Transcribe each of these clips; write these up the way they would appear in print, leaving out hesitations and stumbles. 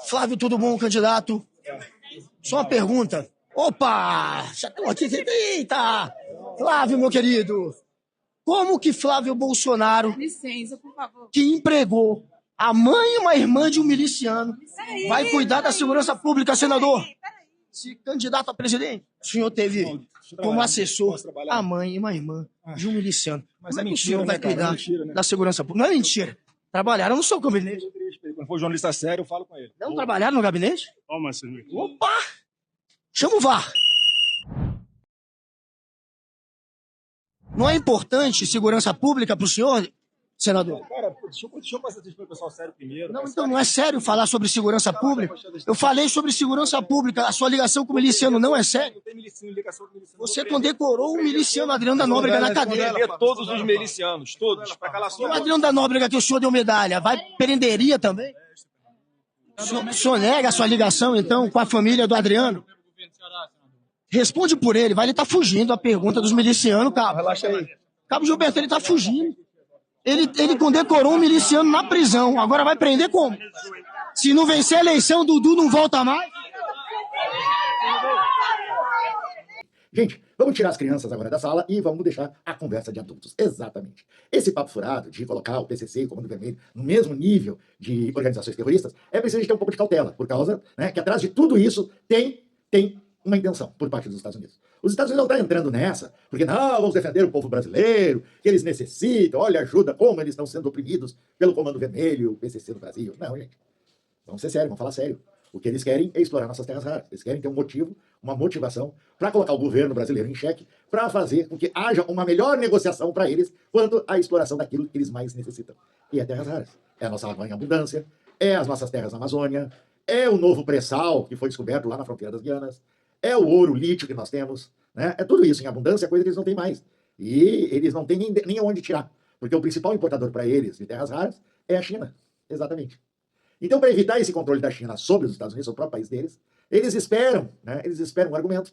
Flávio, tudo bom, candidato? Só uma pergunta. Opa! Já estou aqui. Eita! Flávio, meu querido, como que Flávio Bolsonaro, Licença, por favor. que empregou a mãe e uma irmã de um miliciano, vai cuidar da segurança pública, senador? Se candidato a presidente, o senhor teve como assessor a mãe e uma irmã de um miliciano. Como é que o senhor vai cuidar da segurança pública? Não é mentira. Trabalharam no seu gabinete. Quando for jornalista sério, eu falo com ele. Não trabalharam no gabinete? Toma, senhor. Opa! Chama o VAR. Não é importante segurança pública para o senhor, senador? Cara, deixa eu passar isso para o pessoal sério primeiro. Não, então não é sério falar sobre segurança pública? Eu falei sobre segurança pública. A sua ligação com o miliciano não é sério? Você condecorou o miliciano Adriano da Nóbrega na cadeia. Todos os milicianos, todos. E o Adriano da Nóbrega que o senhor deu medalha, vai prenderia também? O senhor nega a sua ligação, então, com a família do Adriano? Responde por ele, vai, ele tá fugindo a pergunta dos milicianos, cabo. Relaxa aí. Cabo Gilberto, ele tá fugindo. Ele condecorou um miliciano na prisão, agora vai prender como? Se não vencer a eleição, Dudu não volta mais? Gente, vamos tirar as crianças agora da sala e vamos deixar a conversa de adultos. Exatamente. Esse papo furado de colocar o PCC e o Comando Vermelho no mesmo nível de organizações terroristas é preciso a gente ter um pouco de cautela, por causa, né, que atrás de tudo isso tem uma intenção por parte dos Estados Unidos. Os Estados Unidos não estão entrando nessa, porque não, vamos defender o povo brasileiro, que eles necessitam, olha, ajuda, como eles estão sendo oprimidos pelo Comando Vermelho, o PCC do Brasil. Não, gente. Vamos ser sérios, vamos falar sério. O que eles querem é explorar nossas terras raras. Eles querem ter um motivo, uma motivação para colocar o governo brasileiro em xeque, para fazer com que haja uma melhor negociação para eles quanto à exploração daquilo que eles mais necessitam. E é terras raras. É a nossa água em abundância, é as nossas terras na Amazônia, é o novo pré-sal que foi descoberto lá na fronteira das Guianas, é o ouro, o lítio que nós temos, né? É tudo isso em abundância, coisa que eles não têm mais. E eles não têm nem onde tirar, porque o principal importador para eles de terras raras é a China. Exatamente. Então, para evitar esse controle da China sobre os Estados Unidos, sobre o próprio país deles, eles esperam, né? Eles esperam um argumento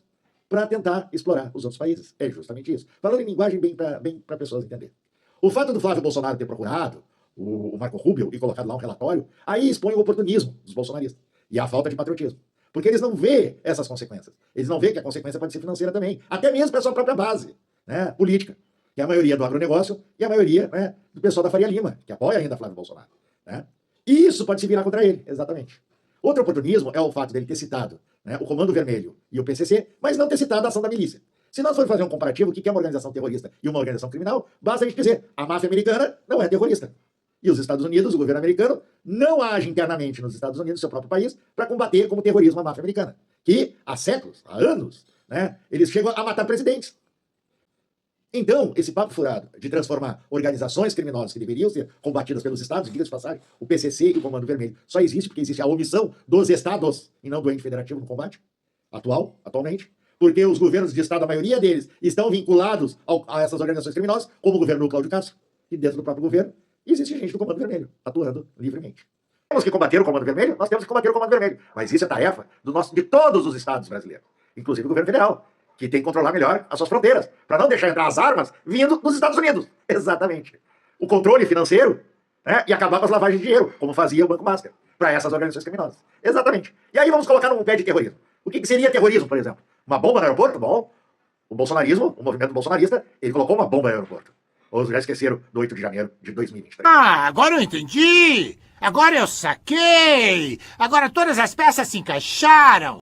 para tentar explorar os outros países. É justamente isso. Falando em linguagem bem para pessoas entenderem. O fato do Flávio Bolsonaro ter procurado o Marco Rubio e colocado lá um relatório, aí expõe o oportunismo dos bolsonaristas e a falta de patriotismo. Porque eles não vê essas consequências. Eles não vê que a consequência pode ser financeira também. Até mesmo para a sua própria base, né, política. Que é a maioria do agronegócio e a maioria, né, do pessoal da Faria Lima, que apoia ainda Flávio Bolsonaro. Né? E isso pode se virar contra ele, exatamente. Outro oportunismo é o fato dele ter citado, né, o Comando Vermelho e o PCC, mas não ter citado a ação da milícia. Se nós formos fazer um comparativo, o que é uma organização terrorista e uma organização criminal, basta a gente dizer, a máfia americana não é terrorista. E os Estados Unidos, o governo americano, não age internamente nos Estados Unidos, seu próprio país, para combater como terrorismo a máfia americana. Que há séculos, há anos, né, eles chegam a matar presidentes. Então, esse papo furado de transformar organizações criminosas que deveriam ser combatidas pelos Estados, diga de passagem, o PCC e o Comando Vermelho, só existe porque existe a omissão dos Estados e não do ente federativo no combate atualmente. Porque os governos de Estado, a maioria deles, estão vinculados a essas organizações criminosas, como o governo do Cláudio Castro, e dentro do próprio governo, existe gente do Comando Vermelho, atuando livremente. Temos que combater o Comando Vermelho? Nós temos que combater o Comando Vermelho. Mas isso é tarefa de todos os estados brasileiros, inclusive o governo federal, que tem que controlar melhor as suas fronteiras, para não deixar entrar as armas vindo dos Estados Unidos. Exatamente. O controle financeiro, né, e acabar com as lavagens de dinheiro, como fazia o Banco Master, para essas organizações criminosas. Exatamente. E aí vamos colocar num pé de terrorismo. O que seria terrorismo, por exemplo? Uma bomba no aeroporto? Bom, o bolsonarismo, o movimento bolsonarista, ele colocou uma bomba no aeroporto. Ou já esqueceram do 8 de janeiro de 2023. Ah, agora eu entendi! Agora eu saquei! Agora todas as peças se encaixaram!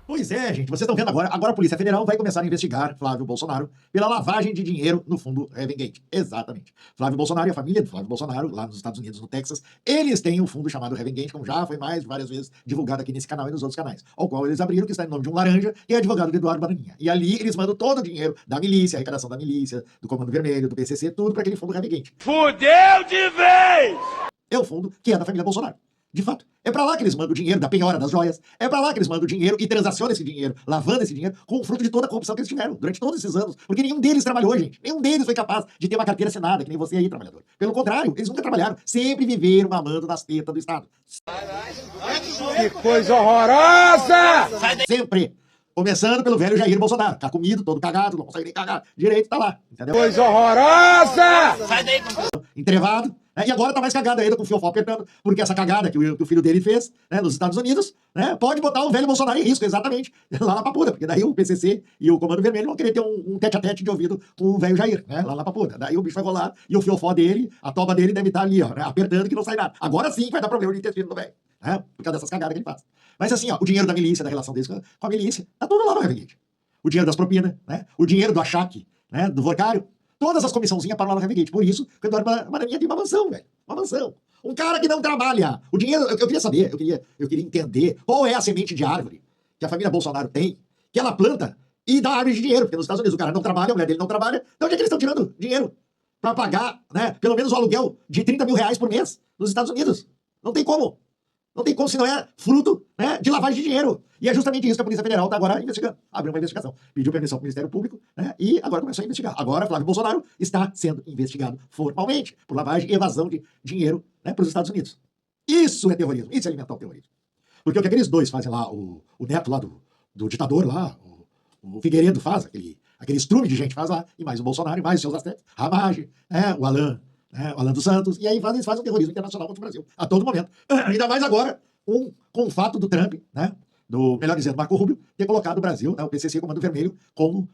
Pois é, gente, vocês estão vendo agora a Polícia Federal vai começar a investigar Flávio Bolsonaro pela lavagem de dinheiro no fundo Ravengate. Exatamente. Flávio Bolsonaro e a família do Flávio Bolsonaro, lá nos Estados Unidos, no Texas, eles têm um fundo chamado Ravengate, como já foi várias vezes divulgado aqui nesse canal e nos outros canais, ao qual eles abriram, que está em nome de um laranja, e é advogado do Eduardo Bananinha. E ali eles mandam todo o dinheiro da milícia, a arrecadação da milícia, do Comando Vermelho, do PCC, tudo para aquele fundo Ravengate. Fudeu de vez! É o fundo que é da família Bolsonaro. De fato. É pra lá que eles mandam o dinheiro da penhora das joias. É pra lá que eles mandam o dinheiro e transacionam esse dinheiro, lavando esse dinheiro, com o fruto de toda a corrupção que eles tiveram durante todos esses anos. Porque nenhum deles trabalhou, gente. Nenhum deles foi capaz de ter uma carteira assinada, que nem você aí, trabalhador. Pelo contrário, eles nunca trabalharam. Sempre viveram mamando nas tetas do Estado. Que coisa horrorosa! Sempre. Começando pelo velho Jair Bolsonaro. Tá comido, todo cagado, não consegue nem cagar direito, tá lá. Entendeu? Coisa horrorosa! Entrevado, né? E agora tá mais cagado ainda com o fiofó apertando, porque essa cagada que o filho dele fez, né, nos Estados Unidos, né, pode botar o velho Bolsonaro em risco, exatamente, lá na Papuda, porque daí o PCC e o Comando Vermelho vão querer ter um tete-a-tete de ouvido com o velho Jair, né, lá na Papuda. Daí o bicho vai rolar e o fiofó dele, a toba dele deve estar ali, ó, né, apertando que não sai nada. Agora sim vai dar problema de intestino do velho, né, por causa dessas cagadas que ele faz. Mas assim, ó, o dinheiro da milícia, da relação deles com a milícia, tá tudo lá no Revengate. O dinheiro das propinas, né, o dinheiro do achaque, né, do vorcário. Todas as comissãozinhas param lá no Revengate. Por isso, o Eduardo Bananinha tem uma mansão, velho. Uma mansão. Um cara que não trabalha. O dinheiro, eu queria saber, eu queria entender qual é a semente de árvore que a família Bolsonaro tem, que ela planta e dá árvore de dinheiro. Porque nos Estados Unidos o cara não trabalha, a mulher dele não trabalha. De onde é que eles estão tirando dinheiro? Pra pagar, né, pelo menos o aluguel de 30 mil reais por mês nos Estados Unidos. Não tem como. Não tem como se não é fruto, né, de lavagem de dinheiro. E é justamente isso que a Polícia Federal está agora investigando. Abriu uma investigação. Pediu permissão para o Ministério Público, né, e agora começou a investigar. Agora Flávio Bolsonaro está sendo investigado formalmente por lavagem e evasão de dinheiro, né, para os Estados Unidos. Isso é terrorismo. Isso é alimentar o terrorismo. Porque o que aqueles dois fazem lá, o neto lá do ditador lá, o Figueiredo faz, aquele estrume de gente faz lá, e mais o Bolsonaro, e mais os seus assistentes, Ramage, o Alan, né, o Alan dos Santos, e aí eles fazem um terrorismo internacional contra o Brasil, a todo momento. Ainda mais agora, com o fato do Trump, né, melhor dizendo, Marco Rubio, ter colocado o Brasil, né, o PCC, Comando Vermelho, como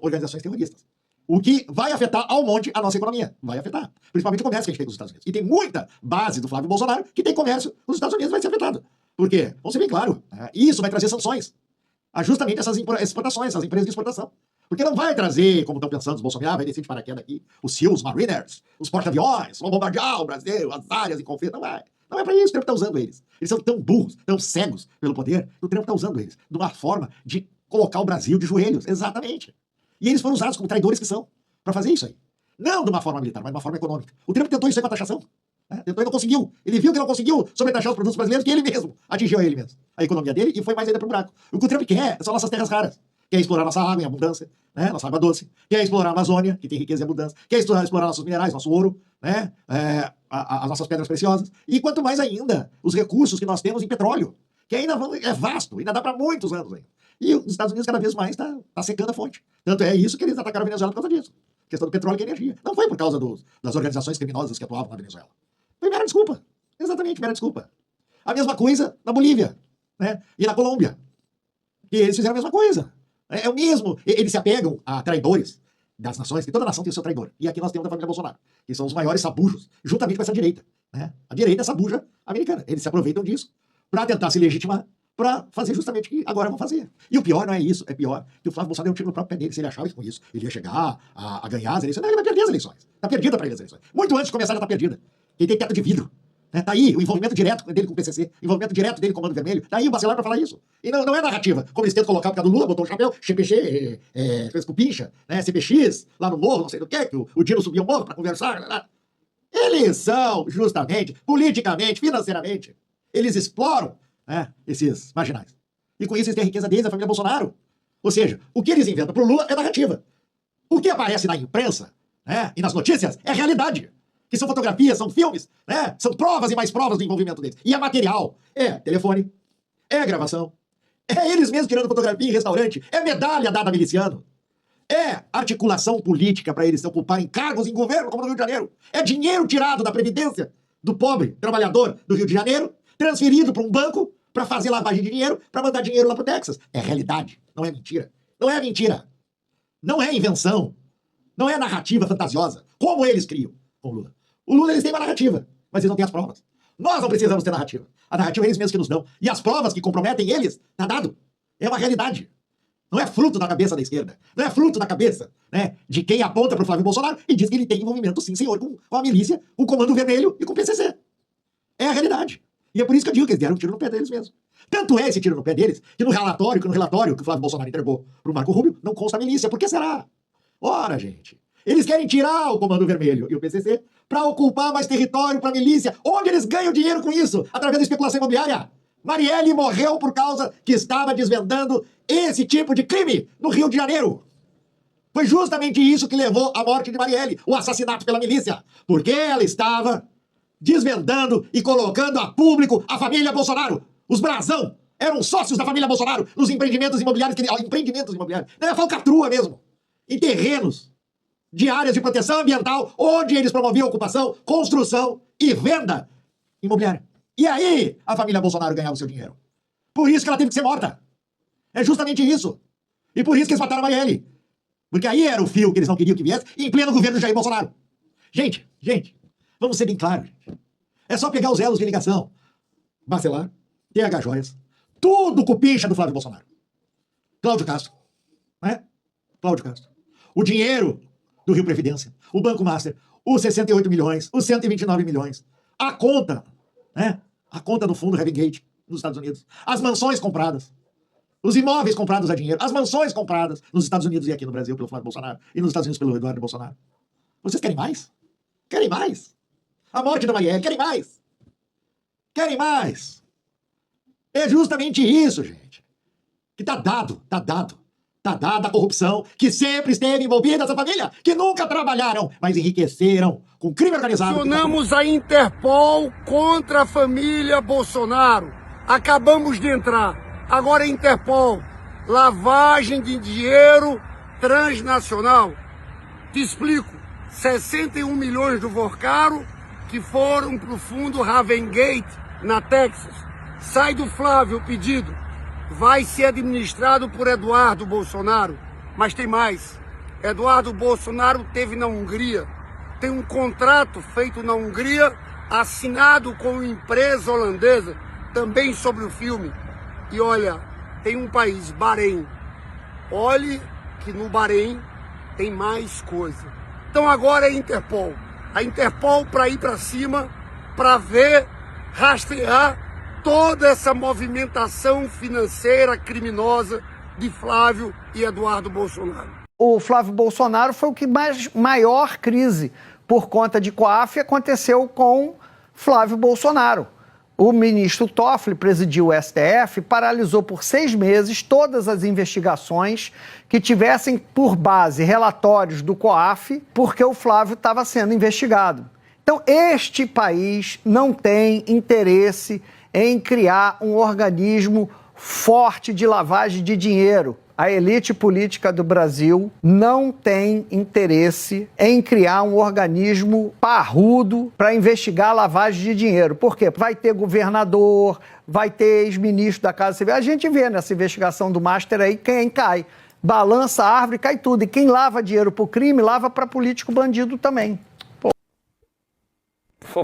organizações terroristas. O que vai afetar ao monte a nossa economia. Vai afetar. Principalmente o comércio que a gente tem com os Estados Unidos. E tem muita base do Flávio Bolsonaro que tem comércio nos Estados Unidos, vai ser afetado. Por quê? Vamos ser bem claro. Isso vai trazer sanções a justamente essas exportações, essas empresas de exportação. Porque não vai trazer, como estão pensando os Bolsonaro, vai descer de paraquedas aqui, os SEALs, Mariners, os porta-aviões, vão bombardear o Brasil, as áreas em conflito. Não vai. Não é para isso, o Trump está usando eles. Eles são tão burros, tão cegos pelo poder, que o Trump está usando eles de uma forma de colocar o Brasil de joelhos. Exatamente. E eles foram usados como traidores que são, para fazer isso aí. Não de uma forma militar, mas de uma forma econômica. O Trump tentou isso aí com a taxação. Tentou e não conseguiu. Ele viu que não conseguiu sobretaxar os produtos brasileiros, que ele mesmo atingiu a ele mesmo. A economia dele, e foi mais ainda para o buraco. O que o Trump quer são nossas terras raras. Quer explorar nossa água em abundância, né? Nossa água doce. Quer explorar a Amazônia, que tem riqueza e abundância. Quer explorar nossos minerais, nosso ouro, né? As nossas pedras preciosas. E quanto mais ainda, os recursos que nós temos em petróleo, que ainda é vasto, ainda dá para muitos anos ainda. E os Estados Unidos cada vez mais está secando a fonte. Tanto é isso que eles atacaram a Venezuela por causa disso. A questão do petróleo e energia. Não foi por causa das organizações criminosas que atuavam na Venezuela. Foi mera desculpa. Exatamente, mera desculpa. A mesma coisa na Bolívia, né? E na Colômbia. E eles fizeram a mesma coisa. É o mesmo. Eles se apegam a traidores das nações, que toda nação tem o seu traidor. E aqui nós temos a família Bolsonaro, que são os maiores sabujos, juntamente com essa direita. Né? A direita é sabuja americana. Eles se aproveitam disso para tentar se legitimar, para fazer justamente o que agora vão fazer. E o pior não é isso, é pior que o Flávio Bolsonaro deu um tiro no próprio pé dele. Se ele achava que com isso ele ia chegar a ganhar as eleições, não, ele vai perder as eleições. Está perdida para ele as eleições. Muito antes de começar, já está perdida. Ele tem teto de vidro. Né? Tá aí o envolvimento direto dele com o PCC, envolvimento direto dele com o Comando Vermelho. Tá aí o Bacelar para falar isso. E não é narrativa, como eles tentam colocar por causa do Lula, botou um chapéu, CPX, fez com pincha, né? CPX, lá no morro, não sei do que o Dino subiu o morro para conversar. Eles são, justamente, politicamente, financeiramente, eles exploram, né, esses marginais. E com isso eles têm a riqueza deles, a família Bolsonaro. Ou seja, o que eles inventam pro Lula é narrativa. O que aparece na imprensa, né, e nas notícias é realidade. Que são fotografias, são filmes, né? São provas e mais provas do envolvimento deles. E é material. É telefone, é gravação, é eles mesmos tirando fotografia em restaurante, é medalha dada a miliciano, é articulação política para eles se ocuparem cargos em governo, como no Rio de Janeiro. É dinheiro tirado da Previdência do pobre trabalhador do Rio de Janeiro, transferido para um banco para fazer lavagem de dinheiro, para mandar dinheiro lá pro Texas. É realidade, não é mentira. Não é mentira. Não é invenção. Não é narrativa fantasiosa, como eles criam com o Lula. O Lula, eles têm uma narrativa, mas eles não têm as provas. Nós não precisamos ter narrativa. A narrativa é eles mesmos que nos dão. E as provas que comprometem eles, tá dado. É uma realidade. Não é fruto da cabeça da esquerda. Não é fruto da cabeça, né, de quem aponta para o Flávio Bolsonaro e diz que ele tem envolvimento, sim, senhor, com a milícia, com o Comando Vermelho e com o PCC. É a realidade. E é por isso que eu digo que eles deram um tiro no pé deles mesmo. Tanto é esse tiro no pé deles, que no relatório que o Flávio Bolsonaro entregou para o Marco Rubio, não consta a milícia. Por que será? Ora, gente, eles querem tirar o Comando Vermelho e o PCC para ocupar mais território para a milícia. Onde eles ganham dinheiro com isso? Através da especulação imobiliária. Marielle morreu por causa que estava desvendando esse tipo de crime no Rio de Janeiro. Foi justamente isso que levou à morte de Marielle, o assassinato pela milícia. Porque ela estava desvendando e colocando a público a família Bolsonaro. Os brasão eram sócios da família Bolsonaro nos empreendimentos imobiliários. Empreendimentos imobiliários. Não é falcatrua mesmo. Em terrenos de áreas de proteção ambiental, onde eles promoviam ocupação, construção e venda imobiliária. E aí a família Bolsonaro ganhava o seu dinheiro. Por isso que ela teve que ser morta. É justamente isso. E por isso que eles mataram a Marielle. Porque aí era o fio que eles não queriam que viesse, em pleno governo de Jair Bolsonaro. Gente, vamos ser bem claros. É só pegar os elos de ligação. Bacelar, TH Joias, tudo cupincha do Flávio Bolsonaro. Cláudio Castro, né? Cláudio Castro. O dinheiro do Rio Previdência, o Banco Master, os 68 milhões, os 129 milhões, a conta, né? A conta do fundo Heaven Gate nos Estados Unidos, as mansões compradas, os imóveis comprados a dinheiro, as mansões compradas nos Estados Unidos e aqui no Brasil pelo Flávio Bolsonaro e nos Estados Unidos pelo Eduardo Bolsonaro. Vocês querem mais? Querem mais? A morte da Marielle, querem mais? Querem mais? É justamente isso, gente. Que tá dado. Tá dada a corrupção que sempre esteve envolvida essa família, que nunca trabalharam, mas enriqueceram com crime organizado. Acionamos a Interpol contra a família Bolsonaro. Acabamos de entrar. Agora a Interpol. Lavagem de dinheiro transnacional. Te explico. 61 milhões do Vorcaro que foram pro fundo Ravengate, na Texas. Sai do Flávio o pedido. Vai ser administrado por Eduardo Bolsonaro. Mas tem mais. Eduardo Bolsonaro teve na Hungria. Tem um contrato feito na Hungria, assinado com uma empresa holandesa, também sobre o filme. E olha, tem um país, Bahrein. Olhe que no Bahrein tem mais coisa. Então agora é a Interpol. A Interpol para ir para cima, para ver, rastrear toda essa movimentação financeira criminosa de Flávio e Eduardo Bolsonaro. O Flávio Bolsonaro foi o que maior crise por conta de COAF aconteceu com Flávio Bolsonaro. O ministro Toffoli presidiu o STF, paralisou por 6 meses todas as investigações que tivessem por base relatórios do COAF, porque o Flávio estava sendo investigado. Então, este país não tem interesse em criar um organismo forte de lavagem de dinheiro. A elite política do Brasil não tem interesse em criar um organismo parrudo para investigar a lavagem de dinheiro. Por quê? Vai ter governador, vai ter ex-ministro da Casa Civil. A gente vê nessa investigação do Master aí quem cai. Balança a árvore, cai tudo. E quem lava dinheiro para o crime, lava para político bandido também.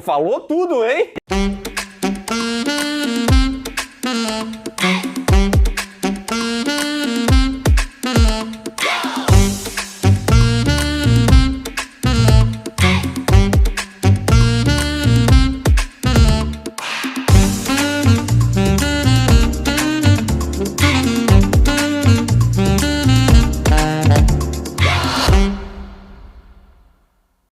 Falou tudo, hein?